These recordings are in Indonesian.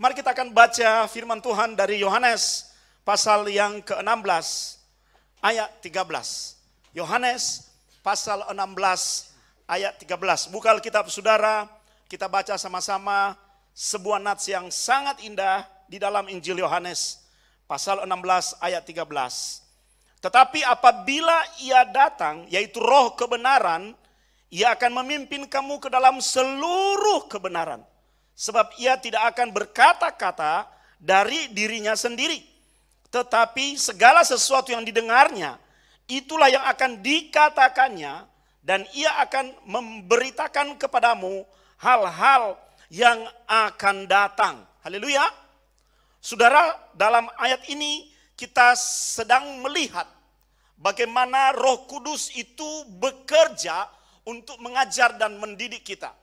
Mari kita akan baca firman Tuhan dari Yohanes pasal yang ke-16 ayat 13. Yohanes pasal 16 ayat 13. Buka Alkitab saudara, kita baca sama-sama sebuah nats yang sangat indah di dalam Injil Yohanes pasal 16 ayat 13. Tetapi apabila ia datang, yaitu roh kebenaran, ia akan memimpin kamu ke dalam seluruh kebenaran. Sebab ia tidak akan berkata-kata dari dirinya sendiri. Tetapi segala sesuatu yang didengarnya, itulah yang akan dikatakannya. Dan ia akan memberitakan kepadamu hal-hal yang akan datang. Haleluya. Saudara, dalam ayat ini kita sedang melihat bagaimana Roh Kudus itu bekerja untuk mengajar dan mendidik kita.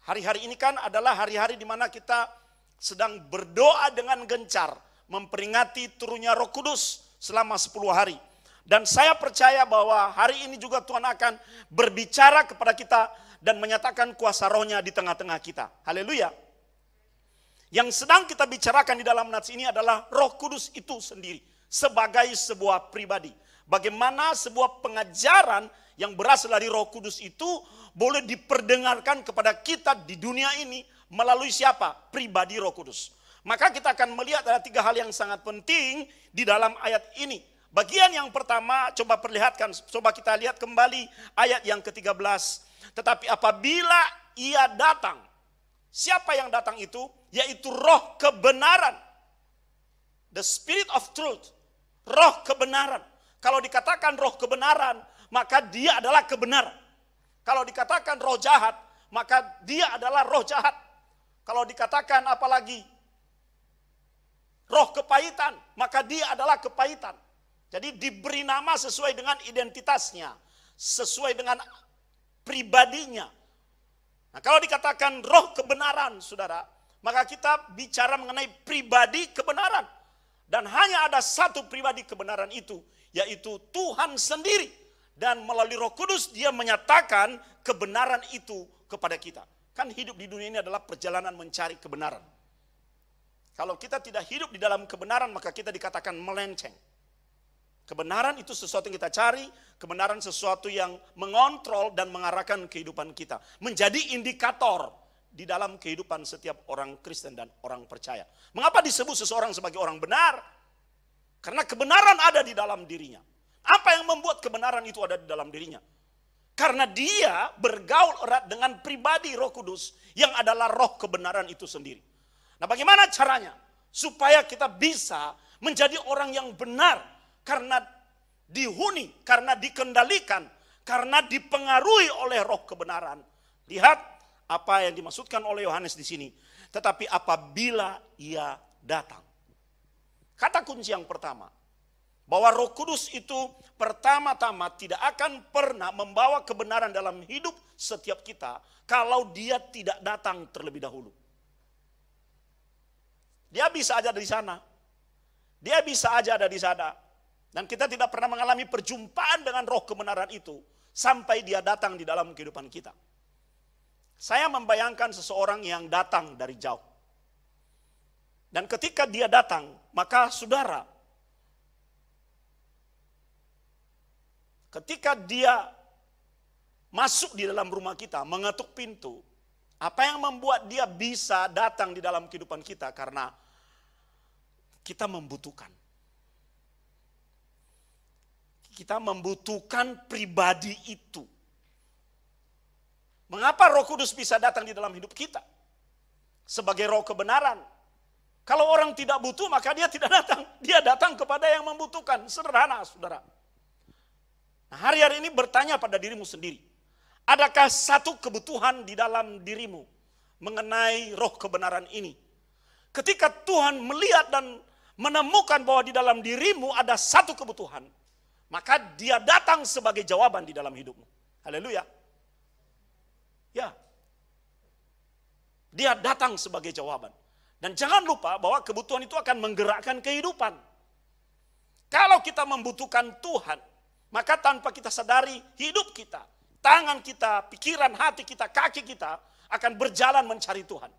Hari-hari ini kan adalah hari-hari di mana kita sedang berdoa dengan gencar, memperingati turunnya Roh Kudus selama 10 hari. Dan saya percaya bahwa hari ini juga Tuhan akan berbicara kepada kita dan menyatakan kuasa Roh-Nya di tengah-tengah kita. Haleluya. Yang sedang kita bicarakan di dalam nats ini adalah Roh Kudus itu sendiri sebagai sebuah pribadi. Bagaimana sebuah pengajaran yang berasal dari Roh Kudus itu boleh diperdengarkan kepada kita di dunia ini melalui siapa? Pribadi Roh Kudus. Maka kita akan melihat ada 3 hal yang sangat penting di dalam ayat ini. Bagian yang pertama, coba perlihatkan, coba kita lihat kembali ayat yang ke-13. Tetapi apabila ia datang, siapa yang datang itu? Yaitu roh kebenaran. The Spirit of Truth. Roh kebenaran. Kalau dikatakan roh kebenaran, maka dia adalah kebenaran. Kalau dikatakan roh jahat, maka dia adalah roh jahat. Kalau dikatakan apalagi roh kepahitan, maka dia adalah kepahitan. Jadi diberi nama sesuai dengan identitasnya, sesuai dengan pribadinya. Nah, kalau dikatakan roh kebenaran, saudara, maka kita bicara mengenai pribadi kebenaran. Dan hanya ada satu pribadi kebenaran itu, yaitu Tuhan sendiri. Dan melalui Roh Kudus dia menyatakan kebenaran itu kepada kita. Kan hidup di dunia ini adalah perjalanan mencari kebenaran. Kalau kita tidak hidup di dalam kebenaran, maka kita dikatakan melenceng. Kebenaran itu sesuatu yang kita cari, kebenaran sesuatu yang mengontrol dan mengarahkan kehidupan kita. Menjadi indikator di dalam kehidupan setiap orang Kristen dan orang percaya. Mengapa disebut seseorang sebagai orang benar? Karena kebenaran ada di dalam dirinya. Apa yang membuat kebenaran itu ada di dalam dirinya? Karena dia bergaul erat dengan pribadi Roh Kudus yang adalah roh kebenaran itu sendiri. Nah, bagaimana caranya? Supaya kita bisa menjadi orang yang benar. Karena dihuni, karena dikendalikan, karena dipengaruhi oleh roh kebenaran. Lihat apa yang dimaksudkan oleh Yohanes di sini. Tetapi apabila ia datang. Kata kunci yang pertama, bahwa Roh Kudus itu pertama-tama tidak akan pernah membawa kebenaran dalam hidup setiap kita kalau dia tidak datang terlebih dahulu. Dia bisa aja ada di sana. Dia bisa aja ada di sana. Dan kita tidak pernah mengalami perjumpaan dengan roh kebenaran itu sampai dia datang di dalam kehidupan kita. Saya membayangkan seseorang yang datang dari jauh. Dan ketika dia datang, maka saudara, ketika dia masuk di dalam rumah kita, mengetuk pintu, apa yang membuat dia bisa datang di dalam kehidupan kita? Karena kita membutuhkan. Kita membutuhkan pribadi itu. Mengapa Roh Kudus bisa datang di dalam hidup kita? Sebagai roh kebenaran. Kalau orang tidak butuh, maka dia tidak datang. Dia datang kepada yang membutuhkan. Sederhana, saudara. Nah, hari-hari ini bertanya pada dirimu sendiri. Adakah satu kebutuhan di dalam dirimu mengenai roh kebenaran ini? Ketika Tuhan melihat dan menemukan bahwa di dalam dirimu ada satu kebutuhan, maka dia datang sebagai jawaban di dalam hidupmu. Haleluya. Ya. Dia datang sebagai jawaban. Dan jangan lupa bahwa kebutuhan itu akan menggerakkan kehidupan. Kalau kita membutuhkan Tuhan, maka tanpa kita sadari hidup kita, tangan kita, pikiran, hati kita, kaki kita akan berjalan mencari Tuhan.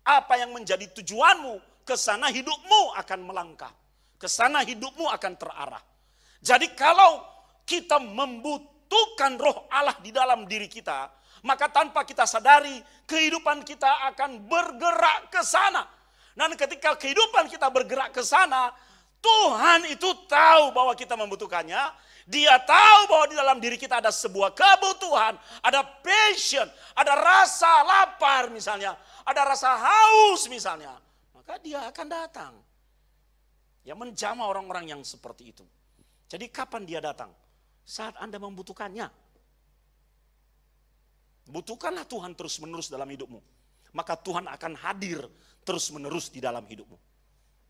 Apa yang menjadi tujuanmu, ke sana hidupmu akan melangkah. Ke sana hidupmu akan terarah. Jadi kalau kita membutuhkan roh Allah di dalam diri kita, maka tanpa kita sadari kehidupan kita akan bergerak ke sana. Dan ketika kehidupan kita bergerak ke sana, Tuhan itu tahu bahwa kita membutuhkannya. Dia tahu bahwa di dalam diri kita ada sebuah kebutuhan, ada passion, ada rasa lapar misalnya, ada rasa haus misalnya. Maka dia akan datang. Ya, menjamah orang-orang yang seperti itu. Jadi kapan dia datang? Saat Anda membutuhkannya. Butuhkanlah Tuhan terus-menerus dalam hidupmu. Maka Tuhan akan hadir terus-menerus di dalam hidupmu.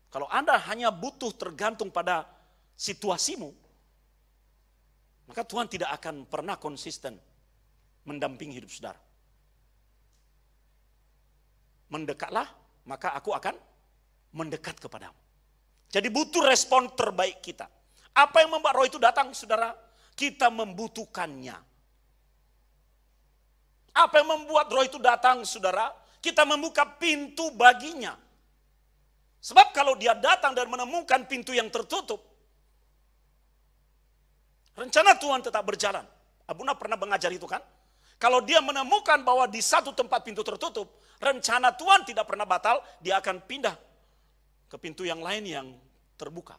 Kalau Anda hanya butuh tergantung pada situasimu, maka Tuhan tidak akan pernah konsisten mendampingi hidup saudara. Mendekatlah, maka aku akan mendekat kepadamu. Jadi butuh respon terbaik kita. Apa yang membuat roh itu datang, saudara? Kita membutuhkannya. Apa yang membuat roh itu datang, saudara? Kita membuka pintu baginya. Sebab kalau dia datang dan menemukan pintu yang tertutup, rencana Tuhan tetap berjalan. Abuna pernah mengajar itu kan? Kalau dia menemukan bahwa di satu tempat pintu tertutup, rencana Tuhan tidak pernah batal, dia akan pindah ke pintu yang lain yang terbuka.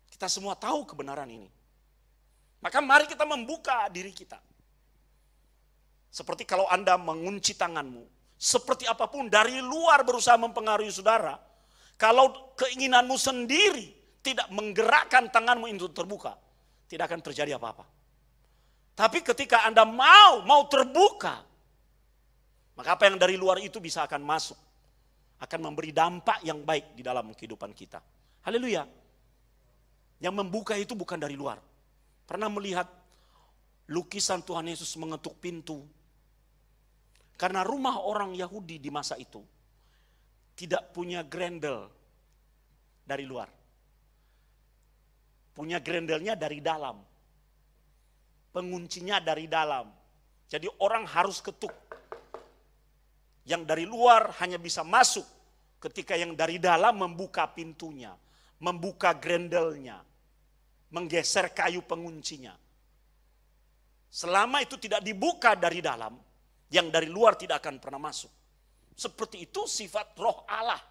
Kita semua tahu kebenaran ini. Maka mari kita membuka diri kita. Seperti kalau Anda mengunci tanganmu, seperti apapun dari luar berusaha mempengaruhi saudara, kalau keinginanmu sendiri tidak menggerakkan tanganmu itu terbuka, tidak akan terjadi apa-apa. Tapi ketika Anda mau terbuka, maka apa yang dari luar itu bisa akan masuk, akan memberi dampak yang baik di dalam kehidupan kita. Haleluya. Yang membuka itu bukan dari luar. Pernah melihat lukisan Tuhan Yesus mengetuk pintu? Karena rumah orang Yahudi di masa itu tidak punya grendel dari luar. Punya grendelnya dari dalam. Penguncinya dari dalam. Jadi orang harus ketuk. Yang dari luar hanya bisa masuk ketika yang dari dalam membuka pintunya, membuka grendelnya, menggeser kayu penguncinya. Selama itu tidak dibuka dari dalam, yang dari luar tidak akan pernah masuk. Seperti itu sifat roh Allah.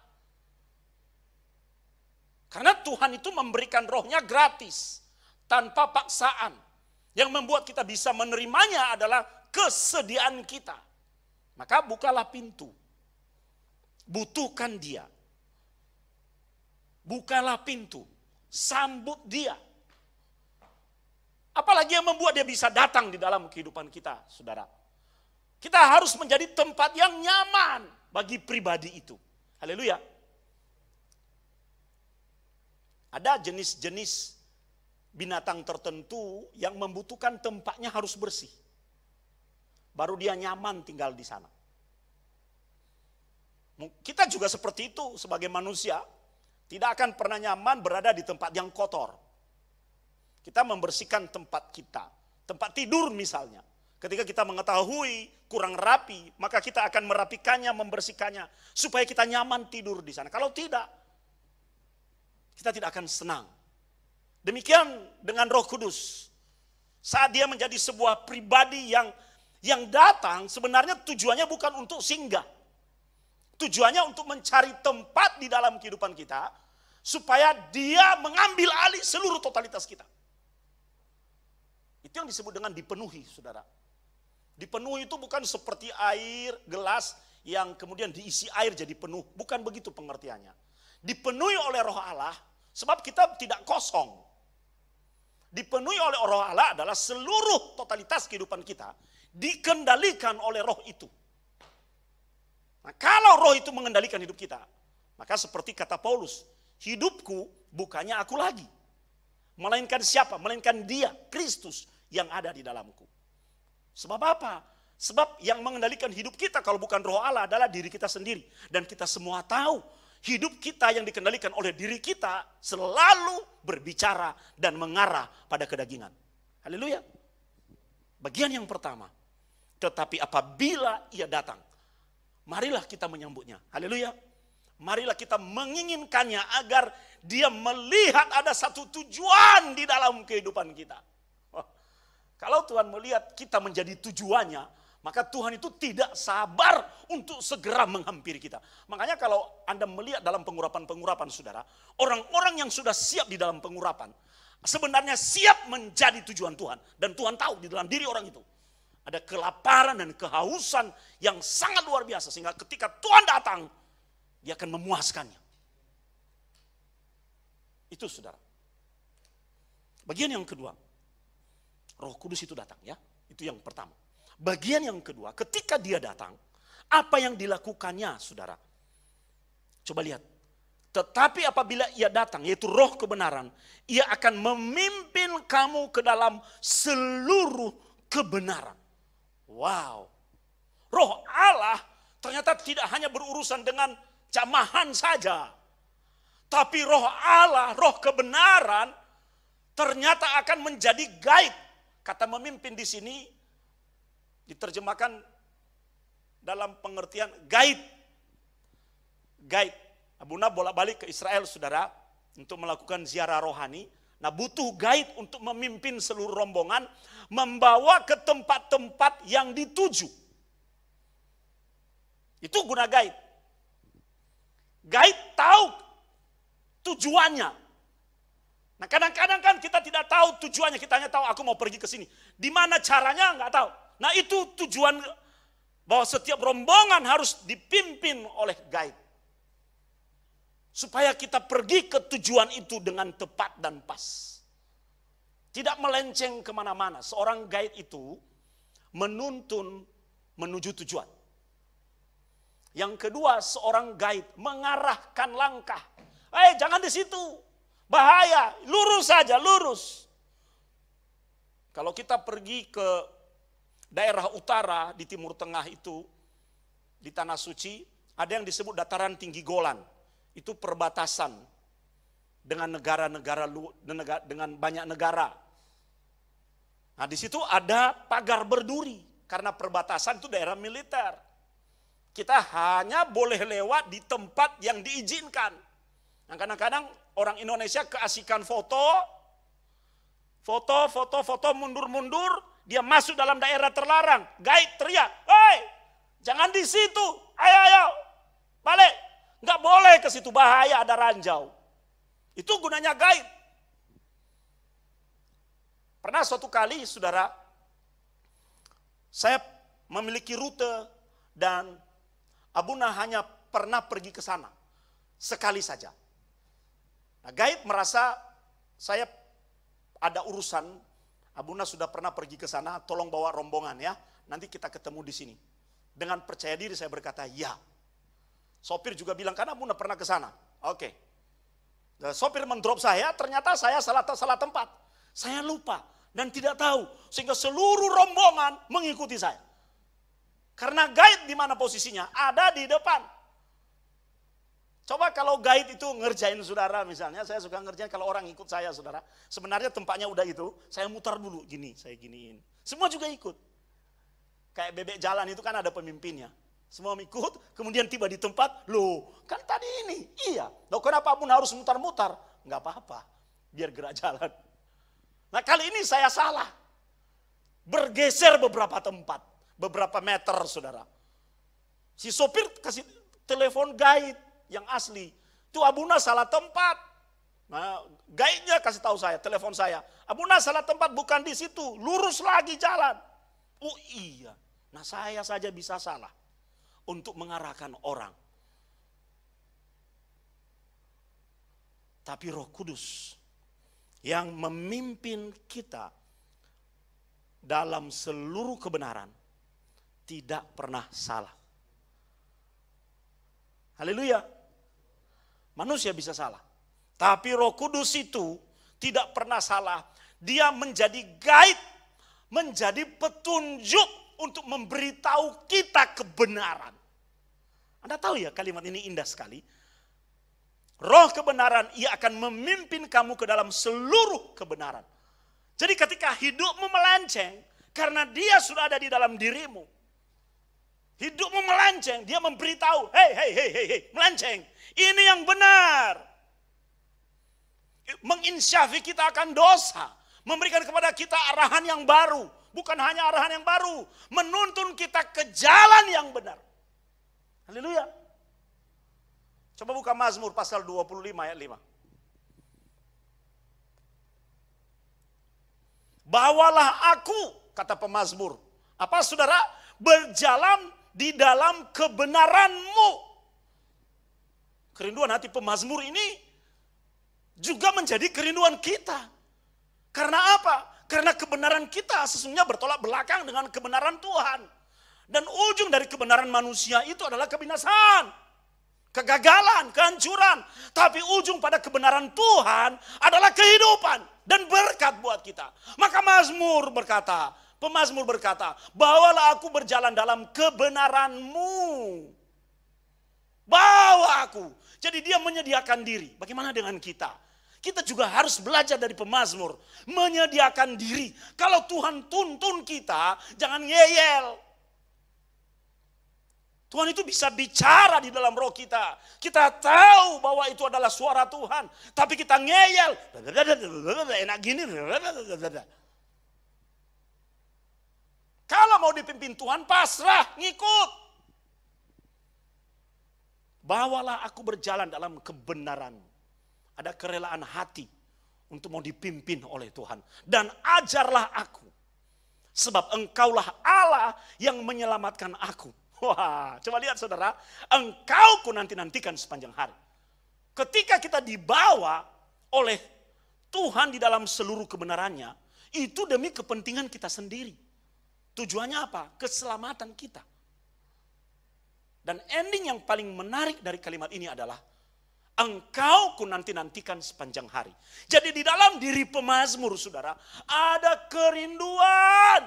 Karena Tuhan itu memberikan rohnya gratis, tanpa paksaan. Yang membuat kita bisa menerimanya adalah kesediaan kita. Maka bukalah pintu. Butuhkan dia. Bukalah pintu. Sambut dia. Apalagi yang membuat dia bisa datang di dalam kehidupan kita, saudara. Kita harus menjadi tempat yang nyaman bagi pribadi itu. Haleluya. Ada jenis-jenis binatang tertentu yang membutuhkan tempatnya harus bersih. Baru dia nyaman tinggal di sana. Kita juga seperti itu sebagai manusia. Tidak akan pernah nyaman berada di tempat yang kotor. Kita membersihkan tempat kita. Tempat tidur misalnya. Ketika kita mengetahui kurang rapi, maka kita akan merapikannya, membersihkannya. Supaya kita nyaman tidur di sana. Kalau tidak, kita tidak akan senang. Demikian dengan Roh Kudus. Saat dia menjadi sebuah pribadi yang datang, sebenarnya tujuannya bukan untuk singgah. Tujuannya untuk mencari tempat di dalam kehidupan kita, supaya dia mengambil alih seluruh totalitas kita. Itu yang disebut dengan dipenuhi, saudara. Dipenuhi itu bukan seperti air gelas yang kemudian diisi air jadi penuh. Bukan begitu pengertiannya. Dipenuhi oleh roh Allah, sebab kita tidak kosong. Dipenuhi oleh roh Allah adalah seluruh totalitas kehidupan kita dikendalikan oleh roh itu. Nah, kalau roh itu mengendalikan hidup kita, maka seperti kata Paulus, hidupku bukannya aku lagi. Melainkan siapa? Melainkan dia, Kristus yang ada di dalamku. Sebab apa? Sebab yang mengendalikan hidup kita kalau bukan roh Allah adalah diri kita sendiri. Dan kita semua tahu, hidup kita yang dikendalikan oleh diri kita selalu berbicara dan mengarah pada kedagingan. Haleluya. Bagian yang pertama. Tetapi apabila ia datang, marilah kita menyambutnya. Haleluya. Marilah kita menginginkannya agar dia melihat ada satu tujuan di dalam kehidupan kita. Kalau Tuhan melihat kita menjadi tujuannya, maka Tuhan itu tidak sabar untuk segera menghampiri kita. Makanya kalau Anda melihat dalam pengurapan-pengurapan saudara, orang-orang yang sudah siap di dalam pengurapan, sebenarnya siap menjadi tujuan Tuhan. Dan Tuhan tahu di dalam diri orang itu ada kelaparan dan kehausan yang sangat luar biasa. Sehingga ketika Tuhan datang, dia akan memuaskannya. Itu saudara. Bagian yang kedua, Roh Kudus itu datang ya. Itu yang pertama. Bagian yang kedua, ketika dia datang, apa yang dilakukannya saudara? Coba lihat. Tetapi apabila ia datang, yaitu roh kebenaran, ia akan memimpin kamu ke dalam seluruh kebenaran. Wow. Roh Allah ternyata tidak hanya berurusan dengan jamahan saja. Tapi roh Allah, roh kebenaran, ternyata akan menjadi guide. Kata memimpin di sini diterjemahkan dalam pengertian guide. Guide. Abuna bolak-balik ke Israel saudara untuk melakukan ziarah rohani. Nah butuh guide untuk memimpin seluruh rombongan, membawa ke tempat-tempat yang dituju. Itu guna guide. Guide tahu tujuannya. Nah kadang-kadang kan kita tidak tahu tujuannya, kita hanya tahu aku mau pergi ke sini. Di mana caranya nggak tahu. Nah itu tujuan bahwa setiap rombongan harus dipimpin oleh guide. Supaya kita pergi ke tujuan itu dengan tepat dan pas. Tidak melenceng kemana-mana. Seorang guide itu menuntun menuju tujuan. Yang kedua, seorang guide mengarahkan langkah. Jangan di situ. Bahaya, lurus saja, lurus. Kalau kita pergi ke daerah utara di Timur Tengah itu, di Tanah Suci, ada yang disebut dataran tinggi Golan. Itu perbatasan dengan negara-negara, dengan banyak negara. Nah di situ ada pagar berduri, karena perbatasan itu daerah militer. Kita hanya boleh lewat di tempat yang diizinkan. Nah kadang-kadang orang Indonesia keasikan foto, mundur-mundur, dia masuk dalam daerah terlarang. Guide teriak, "Hei, jangan di situ, ayo, balik." Nggak boleh ke situ, bahaya, ada ranjau. Itu gunanya guide. Pernah suatu kali, saudara, saya memiliki rute dan Abuna hanya pernah pergi ke sana sekali saja. Nah, guide merasa saya ada urusan, Abuna sudah pernah pergi ke sana, tolong bawa rombongan ya, nanti kita ketemu di sini. Dengan percaya diri saya berkata, ya. Sopir juga bilang, karena Abuna pernah ke sana. Oke. Nah, sopir mendrop saya, ternyata saya salah tempat. Saya lupa dan tidak tahu, sehingga seluruh rombongan mengikuti saya. Karena guide di mana posisinya? Ada di depan. Coba kalau guide itu ngerjain saudara misalnya, saya suka ngerjain kalau orang ikut saya saudara. Sebenarnya tempatnya udah itu, saya mutar dulu gini, saya giniin. Semua juga ikut. Kayak bebek jalan itu kan ada pemimpinnya. Semua ikut, kemudian tiba di tempat, loh kan tadi ini, iya. Loh kenapa pun harus mutar-mutar? Enggak apa-apa, biar gerak jalan. Nah kali ini saya salah. Bergeser beberapa tempat, beberapa meter saudara. Si sopir kasih telepon guide yang asli. Itu Abuna salah tempat. Nah, guide-nya kasih tahu saya, telepon saya. Abuna salah tempat, bukan di situ. Lurus lagi jalan. Oh iya. Nah, saya saja bisa salah untuk mengarahkan orang. Tapi Roh Kudus yang memimpin kita dalam seluruh kebenaran tidak pernah salah. Haleluya. Manusia bisa salah. Tapi Roh Kudus itu tidak pernah salah. Dia menjadi guide, menjadi petunjuk untuk memberitahu kita kebenaran. Anda tahu ya kalimat ini indah sekali. Roh kebenaran, ia akan memimpin kamu ke dalam seluruh kebenaran. Jadi ketika hidupmu melenceng, karena dia sudah ada di dalam dirimu. Hidupmu melenceng, dia memberitahu, hei, melenceng. Ini yang benar. Menginsyafi kita akan dosa. Memberikan kepada kita arahan yang baru. Bukan hanya arahan yang baru. Menuntun kita ke jalan yang benar. Haleluya. Coba buka Mazmur pasal 25 ayat 5. Bawalah aku, kata pemazmur. Apa saudara? Berjalan di dalam kebenaran-Mu. Kerinduan hati pemazmur ini juga menjadi kerinduan kita. Karena apa? Karena kebenaran kita sesungguhnya bertolak belakang dengan kebenaran Tuhan. Dan ujung dari kebenaran manusia itu adalah kebinasaan, kegagalan, kehancuran. Tapi ujung pada kebenaran Tuhan adalah kehidupan dan berkat buat kita. Maka pemazmur berkata, bawalah aku berjalan dalam kebenaran-Mu. Bawa aku. Jadi dia menyediakan diri. Bagaimana dengan kita? Kita juga harus belajar dari pemazmur. Menyediakan diri. Kalau Tuhan tuntun kita, jangan ngeyel. Tuhan itu bisa bicara di dalam roh kita. Kita tahu bahwa itu adalah suara Tuhan. Tapi kita ngeyel. Enak gini. Kalau mau dipimpin Tuhan, pasrah, ngikut. Bawalah aku berjalan dalam kebenaran. Ada kerelaan hati untuk mau dipimpin oleh Tuhan. Dan ajarlah aku. Sebab engkaulah Allah yang menyelamatkan aku. Wah, coba lihat saudara. Engkau ku nanti-nantikan sepanjang hari. Ketika kita dibawa oleh Tuhan di dalam seluruh kebenarannya, itu demi kepentingan kita sendiri. Tujuannya apa? Keselamatan kita. Dan ending yang paling menarik dari kalimat ini adalah engkau ku nanti-nantikan sepanjang hari. Jadi di dalam diri pemazmur saudara ada kerinduan.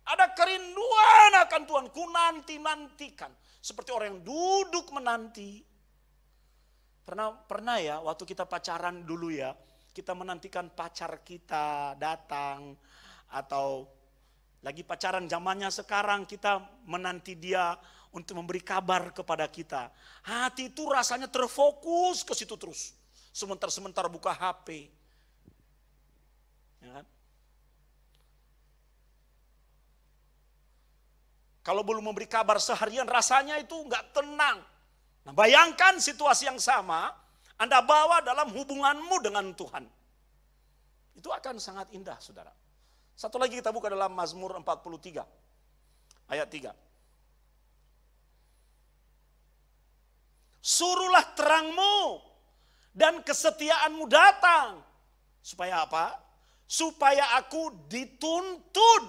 Ada kerinduan akan Tuhan. Ku nanti-nantikan. Seperti orang yang duduk menanti. Pernah ya waktu kita pacaran dulu ya. Kita menantikan pacar kita datang. Atau lagi pacaran zamannya sekarang kita menanti dia untuk memberi kabar kepada kita. Hati itu rasanya terfokus ke situ terus. Sebentar-sebentar buka HP. Ya kan? Kalau belum memberi kabar seharian rasanya itu enggak tenang. Nah, bayangkan situasi yang sama Anda bawa dalam hubunganmu dengan Tuhan. Itu akan sangat indah saudara. Satu lagi kita buka dalam Mazmur 43 ayat 3. Suruhlah terangmu dan kesetiaanmu datang. Supaya apa? Supaya aku dituntun,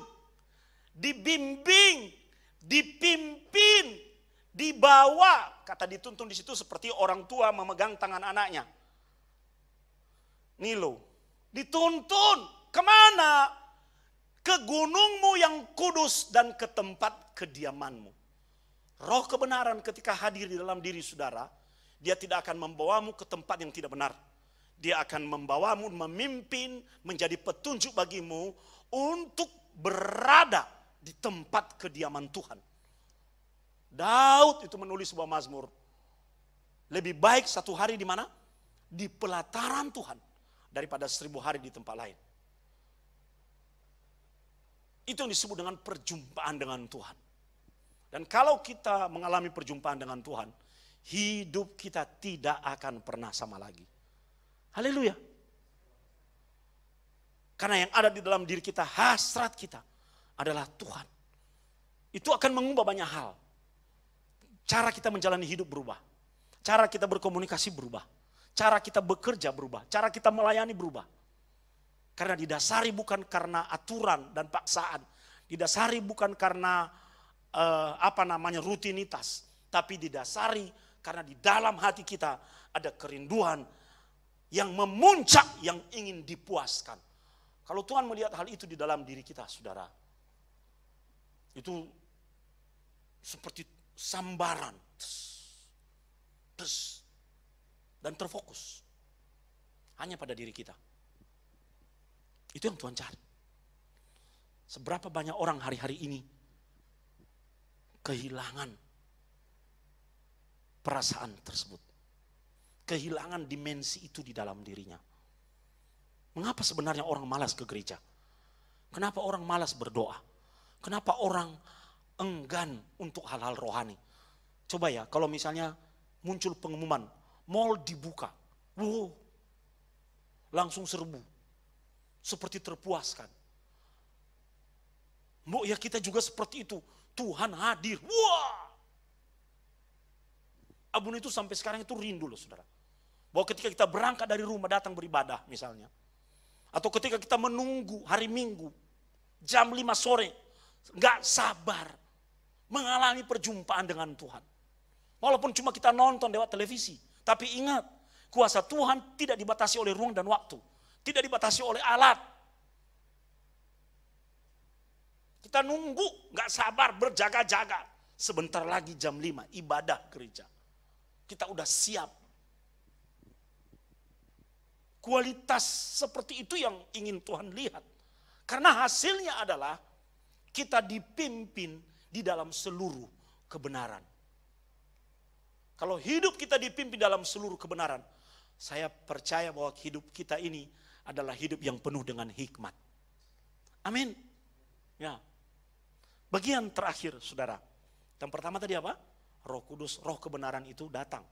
dibimbing, dipimpin, dibawa. Kata dituntun di situ seperti orang tua memegang tangan anaknya. Nilo, dituntun kemana? Ke gunungmu yang kudus dan ke tempat kediamanmu. Roh kebenaran ketika hadir di dalam diri saudara, dia tidak akan membawamu ke tempat yang tidak benar. Dia akan membawamu, memimpin, menjadi petunjuk bagimu untuk berada di tempat kediaman Tuhan. Daud itu menulis sebuah mazmur. Lebih baik satu hari di mana? Di pelataran Tuhan daripada 1000 hari di tempat lain. Itu yang disebut dengan perjumpaan dengan Tuhan. Dan kalau kita mengalami perjumpaan dengan Tuhan, hidup kita tidak akan pernah sama lagi. Haleluya. Karena yang ada di dalam diri kita, hasrat kita adalah Tuhan. Itu akan mengubah banyak hal. Cara kita menjalani hidup berubah. Cara kita berkomunikasi berubah. Cara kita bekerja berubah. Cara kita melayani berubah. Karena didasari bukan karena aturan dan paksaan. Didasari bukan karena rutinitas. Tapi didasari karena di dalam hati kita ada kerinduan yang memuncak yang ingin dipuaskan. Kalau Tuhan melihat hal itu di dalam diri kita, saudara, itu seperti sambaran dan terfokus hanya pada diri kita. Itu yang Tuhan cari. Seberapa banyak orang hari-hari ini kehilangan perasaan tersebut. Kehilangan dimensi itu di dalam dirinya. Mengapa sebenarnya orang malas ke gereja? Kenapa orang malas berdoa? Kenapa orang enggan untuk hal-hal rohani? Coba ya, kalau misalnya muncul pengumuman, mall dibuka. Wow, langsung serbu. Seperti terpuaskan. Mbok ya kita juga seperti itu. Tuhan hadir. Wah. Abun itu sampai sekarang itu rindu loh saudara. Bahwa ketika kita berangkat dari rumah datang beribadah misalnya. Atau ketika kita menunggu hari Minggu. Jam 5 sore. Gak sabar. Mengalami perjumpaan dengan Tuhan. Walaupun cuma kita nonton lewat televisi. Tapi ingat. Kuasa Tuhan tidak dibatasi oleh ruang dan waktu. Tidak dibatasi oleh alat. Kita nunggu, gak sabar, berjaga-jaga. Sebentar lagi jam 5, ibadah gereja. Kita udah siap. Kualitas seperti itu yang ingin Tuhan lihat. Karena hasilnya adalah kita dipimpin di dalam seluruh kebenaran. Kalau hidup kita dipimpin dalam seluruh kebenaran, saya percaya bahwa hidup kita ini adalah hidup yang penuh dengan hikmat. Amin. Ya. Bagian terakhir, saudara. Yang pertama tadi apa? Roh Kudus, roh kebenaran itu datang.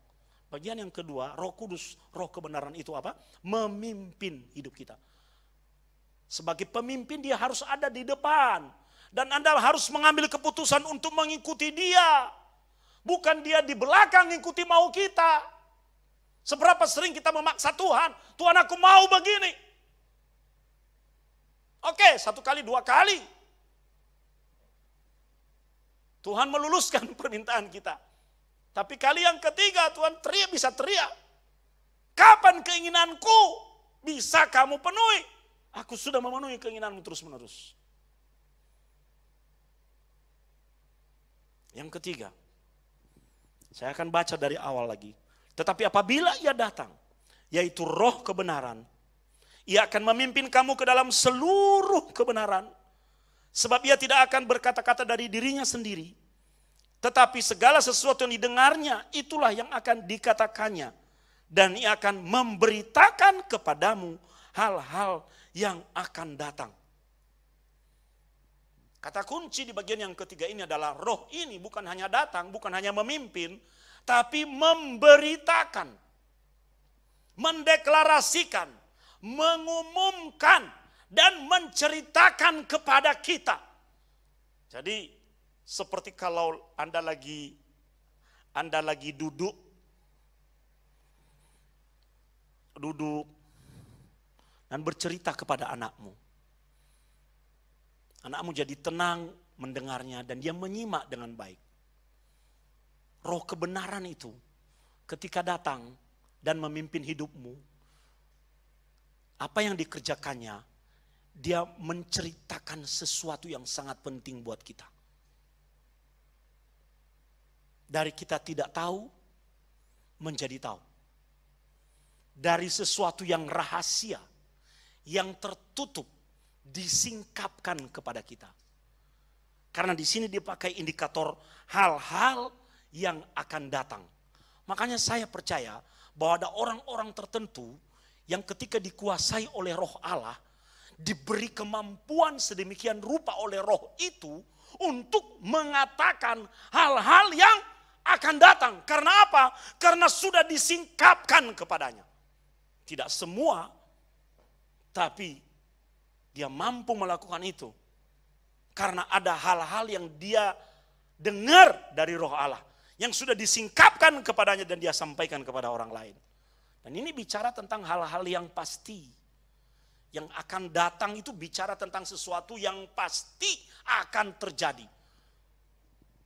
Bagian yang kedua, Roh Kudus, roh kebenaran itu apa? Memimpin hidup kita. Sebagai pemimpin dia harus ada di depan. Dan Anda harus mengambil keputusan untuk mengikuti dia. Bukan dia di belakang mengikuti mau kita. Seberapa sering kita memaksa Tuhan. Tuhan aku mau begini. Oke, 1 kali, 2 kali. Tuhan meluluskan permintaan kita. Tapi kali yang ketiga Tuhan bisa teriak. Kapan keinginanku bisa kamu penuhi? Aku sudah memenuhi keinginanmu terus menerus. Yang ketiga. Saya akan baca dari awal lagi. Tetapi apabila ia datang, yaitu roh kebenaran, ia akan memimpin kamu ke dalam seluruh kebenaran. Sebab ia tidak akan berkata-kata dari dirinya sendiri. Tetapi segala sesuatu yang didengarnya, itulah yang akan dikatakannya. Dan ia akan memberitakan kepadamu hal-hal yang akan datang. Kata kunci di bagian yang ketiga ini adalah roh ini bukan hanya datang, bukan hanya memimpin, tapi memberitakan, mendeklarasikan, mengumumkan, dan menceritakan kepada kita. Jadi seperti kalau Anda lagi duduk dan bercerita kepada anakmu. Anakmu jadi tenang mendengarnya dan dia menyimak dengan baik. Roh kebenaran itu ketika datang dan memimpin hidupmu, apa yang dikerjakannya, dia menceritakan sesuatu yang sangat penting buat kita. Dari kita tidak tahu, menjadi tahu. Dari sesuatu yang rahasia, yang tertutup, disingkapkan kepada kita. Karena di sini dipakai indikator hal-hal yang akan datang. Makanya saya percaya bahwa ada orang-orang tertentu yang ketika dikuasai oleh roh Allah, diberi kemampuan sedemikian rupa oleh roh itu untuk mengatakan hal-hal yang akan datang. Karena apa? Karena sudah disingkapkan kepadanya. Tidak semua, tapi dia mampu melakukan itu. Karena ada hal-hal yang dia dengar dari roh Allah. Yang sudah disingkapkan kepadanya dan dia sampaikan kepada orang lain. Dan ini bicara tentang hal-hal yang pasti. Yang akan datang itu bicara tentang sesuatu yang pasti akan terjadi.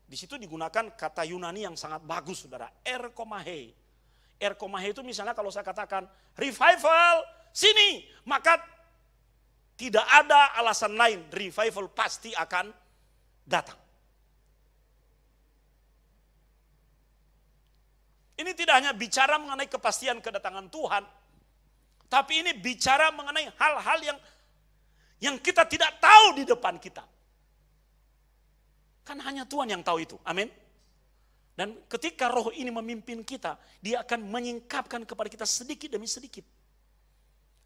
Di situ digunakan kata Yunani yang sangat bagus, saudara. Erkomahe. Erkomahe itu misalnya kalau saya katakan revival sini, maka tidak ada alasan lain. Revival pasti akan datang. Ini tidak hanya bicara mengenai kepastian kedatangan Tuhan, tapi ini bicara mengenai hal-hal yang kita tidak tahu di depan kita. Kan hanya Tuhan yang tahu itu. Amin. Dan ketika roh ini memimpin kita, dia akan menyingkapkan kepada kita sedikit demi sedikit.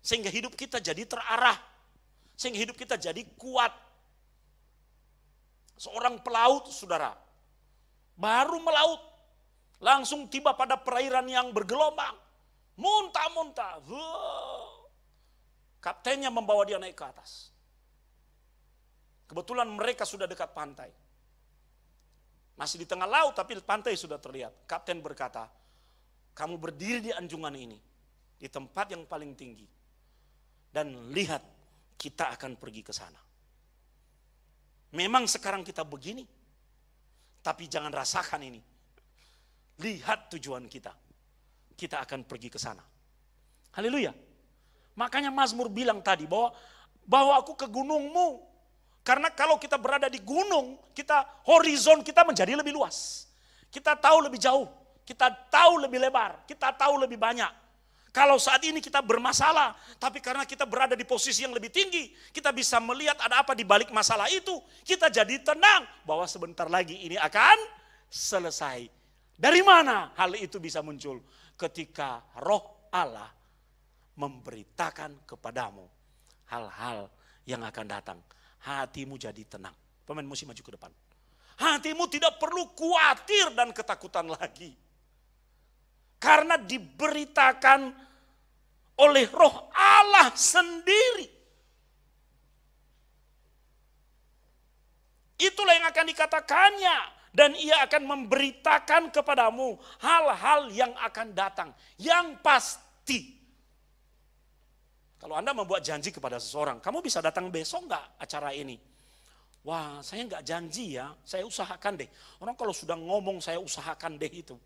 Sehingga hidup kita jadi terarah. Sehingga hidup kita jadi kuat. Seorang pelaut, saudara, baru melaut, langsung tiba pada perairan yang bergelombang. Muntah-muntah. Kaptennya membawa dia naik ke atas. Kebetulan mereka sudah dekat pantai. Masih di tengah laut tapi pantai sudah terlihat. Kapten berkata, kamu berdiri di anjungan ini, di tempat yang paling tinggi. Dan lihat, kita akan pergi ke sana. Memang sekarang kita begini, tapi jangan rasakan ini. Lihat tujuan kita. Kita akan pergi ke sana. Haleluya. Makanya Mazmur bilang tadi bahwa aku ke gunungmu. Karena kalau kita berada di gunung, horizon kita menjadi lebih luas. Kita tahu lebih jauh, kita tahu lebih lebar, kita tahu lebih banyak. Kalau saat ini kita bermasalah, tapi karena kita berada di posisi yang lebih tinggi, kita bisa melihat ada apa di balik masalah itu. Kita jadi tenang bahwa sebentar lagi ini akan selesai. Dari mana hal itu bisa muncul? Ketika Roh Allah memberitakan kepadamu hal-hal yang akan datang. Hatimu jadi tenang. Pemain musik maju ke depan. Hatimu tidak perlu khawatir dan ketakutan lagi. Karena diberitakan oleh Roh Allah sendiri. Itulah yang akan dikatakannya. Dan ia akan memberitakan kepadamu hal-hal yang akan datang. Yang pasti. Kalau Anda membuat janji kepada seseorang, kamu bisa datang besok enggak acara ini? Wah, saya enggak janji ya, saya usahakan deh. Orang kalau sudah ngomong saya usahakan deh itu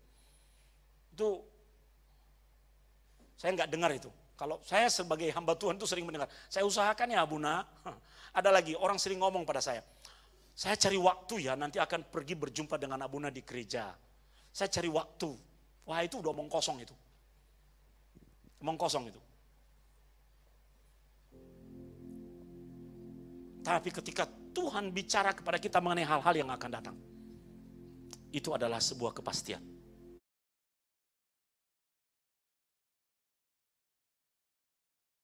saya enggak dengar itu. Kalau saya sebagai hamba Tuhan itu sering mendengar, saya usahakan ya Buna. Ada lagi orang sering ngomong pada saya cari waktu ya, nanti akan pergi berjumpa dengan Abuna di gereja. Saya cari waktu. Wah itu udah omong kosong itu. Omong kosong itu. Tapi ketika Tuhan bicara kepada kita mengenai hal-hal yang akan datang, itu adalah sebuah kepastian.